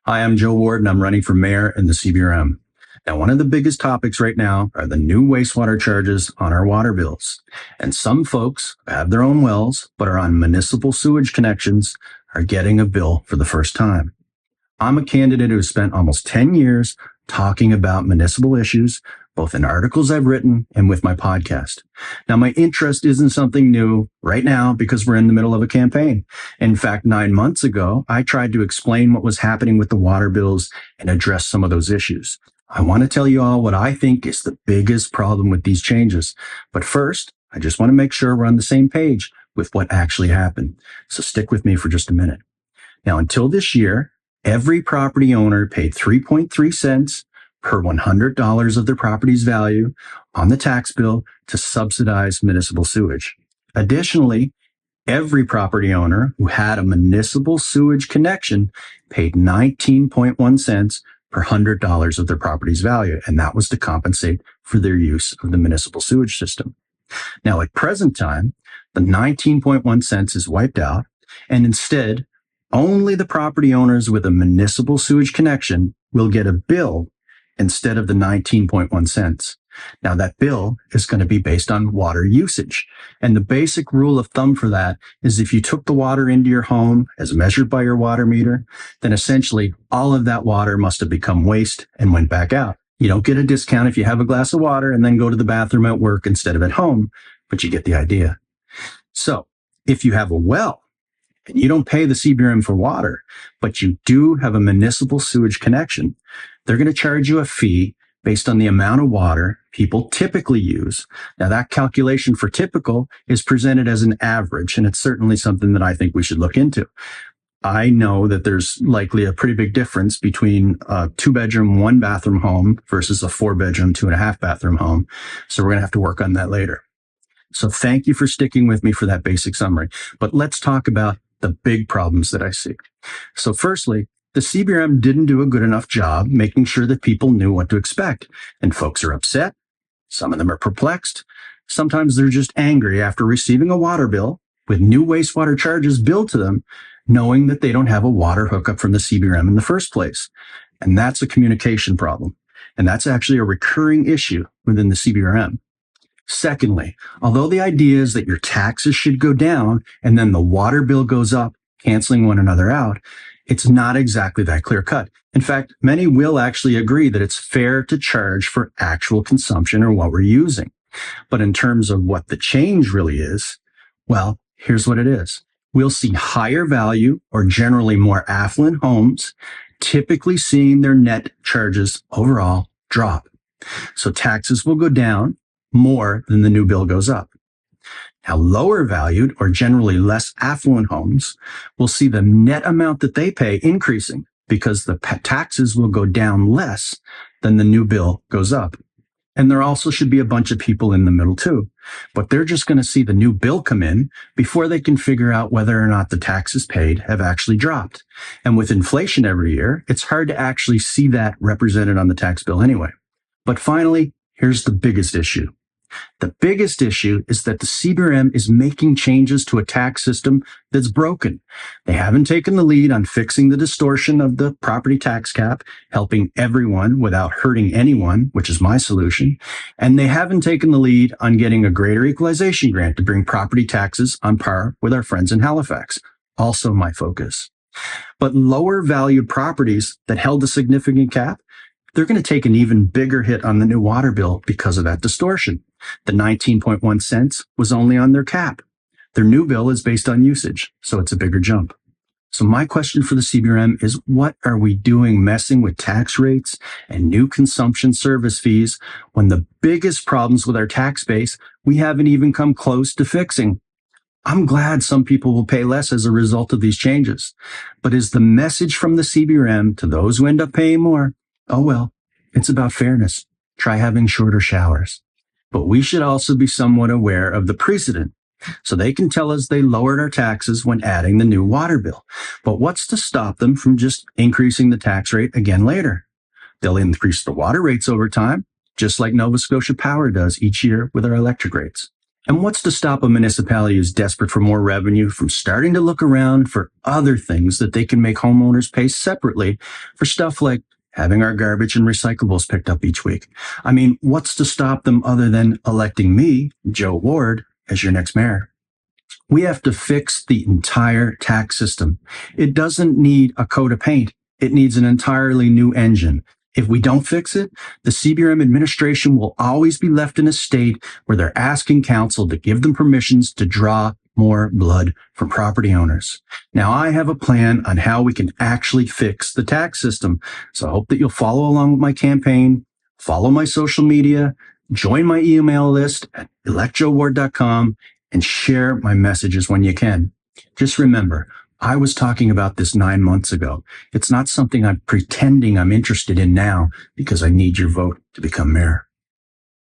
Hi, I'm Joe Ward, and I'm running for mayor in the CBRM. Now, one of the biggest topics right now are the new wastewater charges on our water bills. And some folks have their own wells, but are on municipal sewage connections, are getting a bill for the first time. I'm a candidate who spent almost 10 years talking about municipal issues, both in articles I've written and with my podcast. Now, my interest isn't something new right now because we're in the middle of a campaign. In fact, 9 months ago, I tried to explain what was happening with the water bills and address some of those issues. I want to tell you all what I think is the biggest problem with these changes. But first, I just want to make sure we're on the same page with what actually happened. So stick with me for just a minute. Now, until this year, every property owner paid 3.3 cents per $100 of their property's value on the tax bill to subsidize municipal sewage. Additionally, every property owner who had a municipal sewage connection paid 19.1 cents per $100 of their property's value, and that was to compensate for their use of the municipal sewage system. Now, at present time, the 19.1 cents is wiped out, and instead, only the property owners with a municipal sewage connection will get a bill instead of the 19.1 cents. Now, that bill is going to be based on water usage. And the basic rule of thumb for that is if you took the water into your home as measured by your water meter, then essentially all of that water must have become waste and went back out. You don't get a discount if you have a glass of water and then go to the bathroom at work instead of at home, but you get the idea. So if you have a well, and you don't pay the CBRM for water, but you do have a municipal sewage connection, they're going to charge you a fee based on the amount of water people typically use. Now, that calculation for typical is presented as an average, and it's certainly something that I think we should look into. I know that there's likely a pretty big difference between a 2-bedroom, 1-bathroom home versus a 4-bedroom, 2.5-bathroom home. So we're going to have to work on that later. So thank you for sticking with me for that basic summary. But let's talk about the big problems that I see. So firstly, the CBRM didn't do a good enough job making sure that people knew what to expect. And folks are upset. Some of them are perplexed. Sometimes they're just angry after receiving a water bill with new wastewater charges billed to them, knowing that they don't have a water hookup from the CBRM in the first place. And that's a communication problem. And that's actually a recurring issue within the CBRM. Secondly, although the idea is that your taxes should go down and then the water bill goes up, canceling one another out, it's not exactly that clear cut. In fact, many will actually agree that it's fair to charge for actual consumption or what we're using. But in terms of what the change really is, well, here's what it is. We'll see higher value or generally more affluent homes typically seeing their net charges overall drop. So taxes will go down more than the new bill goes up. Now, lower valued or generally less affluent homes will see the net amount that they pay increasing because the taxes will go down less than the new bill goes up. And there also should be a bunch of people in the middle too, but they're just going to see the new bill come in before they can figure out whether or not the taxes paid have actually dropped. And with inflation every year, it's hard to actually see that represented on the tax bill anyway. But finally, here's the biggest issue. The biggest issue is that the CBRM is making changes to a tax system that's broken. They haven't taken the lead on fixing the distortion of the property tax cap, helping everyone without hurting anyone, which is my solution. And they haven't taken the lead on getting a greater equalization grant to bring property taxes on par with our friends in Halifax, also my focus. But lower valued properties that held a significant cap, they're going to take an even bigger hit on the new water bill because of that distortion. The 19.1 cents was only on their cap. Their new bill is based on usage, so it's a bigger jump. So my question for the CBRM is, what are we doing messing with tax rates and new consumption service fees when the biggest problems with our tax base we haven't even come close to fixing? I'm glad some people will pay less as a result of these changes, but is the message from the CBRM to those who end up paying more? Oh well, it's about fairness. Try having shorter showers. But we should also be somewhat aware of the precedent. So they can tell us they lowered our taxes when adding the new water bill. But what's to stop them from just increasing the tax rate again later? They'll increase the water rates over time, just like Nova Scotia Power does each year with our electric rates. And what's to stop a municipality who's desperate for more revenue from starting to look around for other things that they can make homeowners pay separately for stuff like having our garbage and recyclables picked up each week? I mean, what's to stop them other than electing me, Joe Ward, as your next mayor? We have to fix the entire tax system. It doesn't need a coat of paint. It needs an entirely new engine. If we don't fix it, the CBRM administration will always be left in a state where they're asking council to give them permissions to draw more blood from property owners. Now, I have a plan on how we can actually fix the tax system. So I hope that you'll follow along with my campaign, follow my social media, join my email list at electjoeward.com, and share my messages when you can. Just remember, I was talking about this 9 months ago. It's not something I'm pretending I'm interested in now because I need your vote to become mayor.